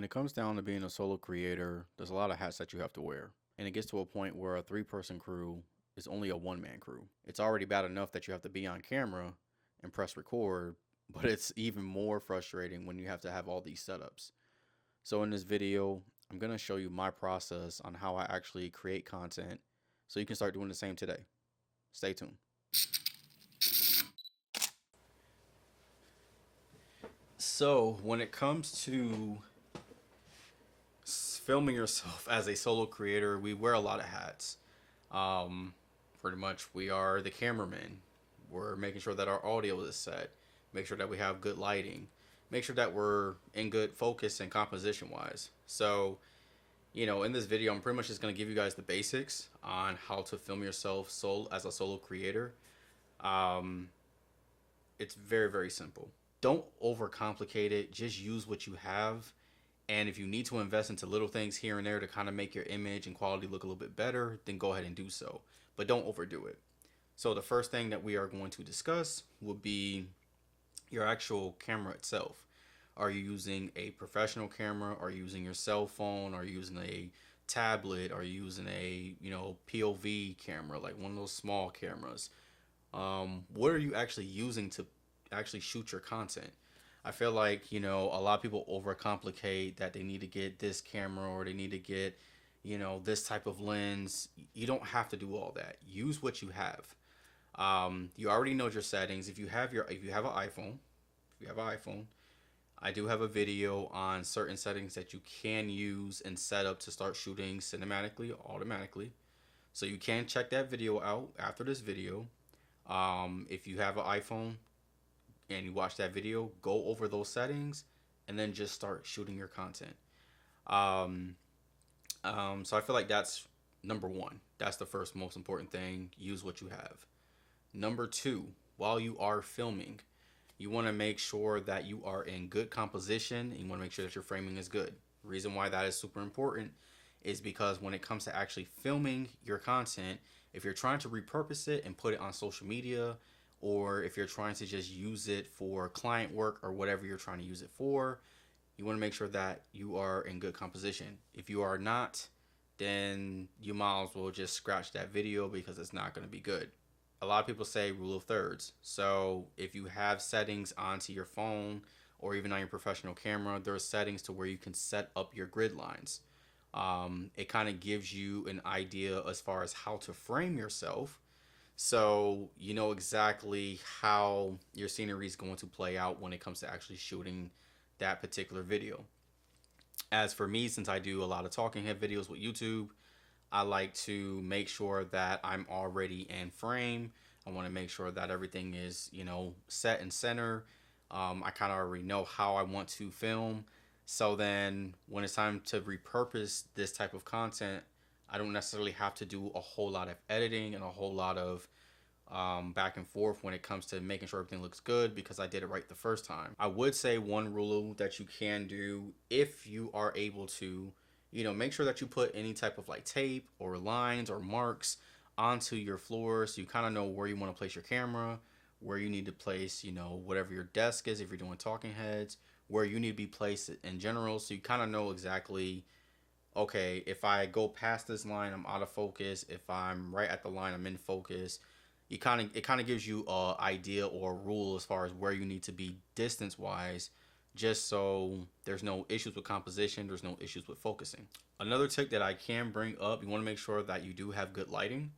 When it comes down to being a solo creator, there's a lot of hats that you have to wear. And it gets to a point where a 3 person crew is only a 1 man crew. It's already bad enough that you have to be on camera and press record, but it's even more frustrating when you have to have all these setups. So in this video, I'm going to show you my process on how I actually create content so you can start doing the same today. Stay tuned. So when it comes to filming yourself as a solo creator, we wear a lot of hats. Pretty much, we are the cameraman. We're making sure that our audio is set, make sure that we have good lighting, make sure that we're in good focus and composition wise. So, in this video, I'm pretty much just going to give you guys the basics on how to film yourself as a solo creator. It's very, very simple. Don't overcomplicate it. Just use what you have. And if you need to invest into little things here and there to kind of make your image and quality look a little bit better, then go ahead and do so. But don't overdo it. So the first thing that we are going to discuss will be your actual camera itself. Are you using a professional camera? Are you using your cell phone? Are you using a tablet? Are you using a POV camera, like one of those small cameras? What are you actually using to actually shoot your content? I feel like, a lot of people overcomplicate that they need to get this camera or they need to get, this type of lens. You don't have to do all that. Use what you have. You already know your settings. If you have an iPhone, I do have a video on certain settings that you can use and set up to start shooting cinematically, automatically. So you can check that video out after this video. If you have an iPhone and you watch that video, go over those settings and then just start shooting your content. So I feel like that's number one. That's the first most important thing. Use what you have. Number two, while you are filming, you want to make sure that you are in good composition and you want to make sure that your framing is good. Reason why that is super important is because when it comes to actually filming your content, if you're trying to repurpose it and put it on social media, or if you're trying to just use it for client work or whatever you're trying to use it for, you want to make sure that you are in good composition. If you are not, then you might as well just scratch that video because it's not going to be good. A lot of people say rule of thirds. So if you have settings onto your phone or even on your professional camera, there are settings to where you can set up your grid lines. It kind of gives you an idea as far as how to frame yourself, so you know exactly how your scenery is going to play out when it comes to actually shooting that particular video. As for me, since I do a lot of talking head videos with YouTube, I like to make sure that I'm already in frame. I want to make sure that everything is, set in center. I kind of already know how I want to film. So then when it's time to repurpose this type of content, I don't necessarily have to do a whole lot of editing and a whole lot of back and forth when it comes to making sure everything looks good because I did it right the first time. I would say one rule that you can do if you are able to, make sure that you put any type of like tape or lines or marks onto your floor so you kind of know where you want to place your camera, where you need to place, whatever your desk is if you're doing talking heads, where you need to be placed in general, so you kind of know exactly, okay, if I go past this line, I'm out of focus. If I'm right at the line, I'm in focus. It kind of gives you a idea or a rule as far as where you need to be distance wise, just so there's no issues with composition, there's no issues with focusing. Another tip that I can bring up, you want to make sure that you do have good lighting.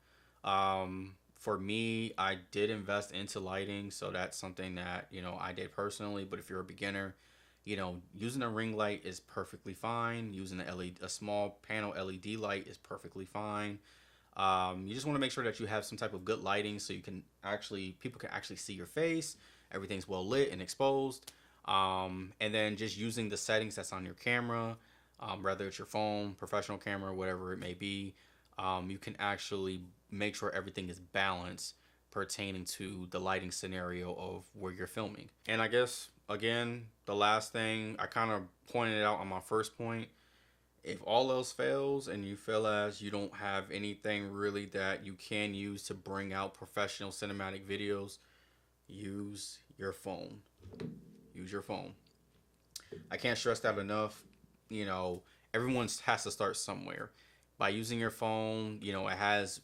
For me, I did invest into lighting, so that's something that I did personally. But if you're a beginner, using a ring light is perfectly fine. Using a small panel LED light is perfectly fine. You just want to make sure that you have some type of good lighting so people can actually see your face. Everything's well lit and exposed. And then just using the settings that's on your camera, whether it's your phone, professional camera, whatever it may be, you can actually make sure everything is balanced pertaining to the lighting scenario of where you're filming. And I guess, again, the last thing I kind of pointed out on my first point, if all else fails and you feel as you don't have anything really that you can use to bring out professional cinematic videos, use your phone. Use your phone. I can't stress that enough. you know, everyone has to start somewhere. By using your phone, it has,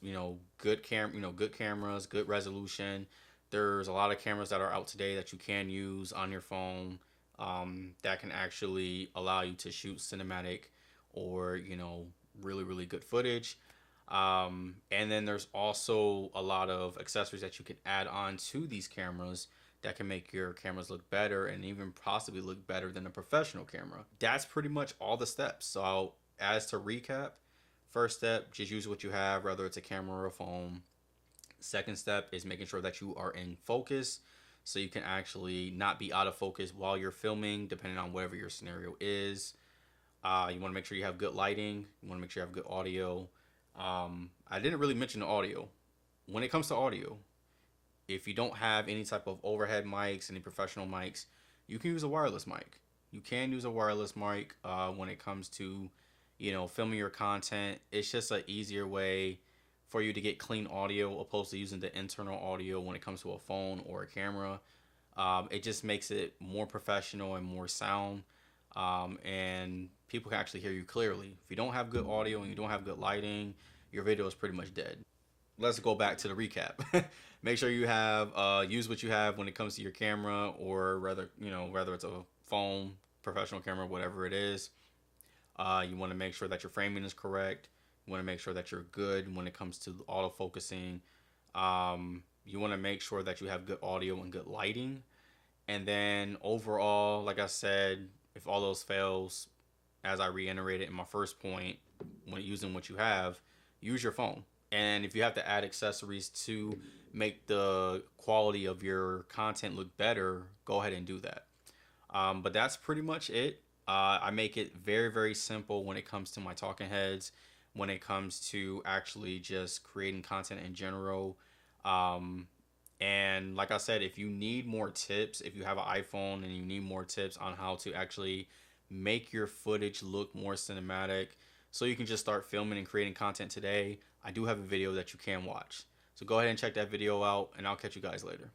good cameras, good resolution. There's a lot of cameras that are out today that you can use on your phone, that can actually allow you to shoot cinematic or, really, really good footage. And then there's also a lot of accessories that you can add on to these cameras that can make your cameras look better and even possibly look better than a professional camera. That's pretty much all the steps. So, as to recap, first step, just use what you have, whether it's a camera or a phone. Second step is making sure that you are in focus so you can actually not be out of focus while you're filming, depending on whatever your scenario is. You want to make sure you have good lighting. You want to make sure you have good audio. I didn't really mention the audio. When it comes to audio, if you don't have any type of overhead mics, any professional mics, you can use a wireless mic. You can use a wireless mic when it comes to, filming your content. It's just an easier way for you to get clean audio opposed to using the internal audio when it comes to a phone or a camera. It just makes it more professional and more sound, and people can actually hear you clearly. If you don't have good audio and you don't have good lighting, your video is pretty much dead. Let's go back to the recap. Make sure you have use what you have when it comes to your camera, or whether it's a phone, professional camera, whatever it is. You want to make sure that your framing is correct. You want to make sure that you're good when it comes to auto focusing. You want to make sure that you have good audio and good lighting. And then overall, like I said, if all those fails, as I reiterated in my first point, when using what you have, use your phone. And if you have to add accessories to make the quality of your content look better, go ahead and do that. But that's pretty much it. I make it very, very simple when it comes to my talking heads, when it comes to actually just creating content in general. And like I said, if you need more tips, if you have an iPhone and you need more tips on how to actually make your footage look more cinematic so you can just start filming and creating content today, I do have a video that you can watch. So go ahead and check that video out, and I'll catch you guys later.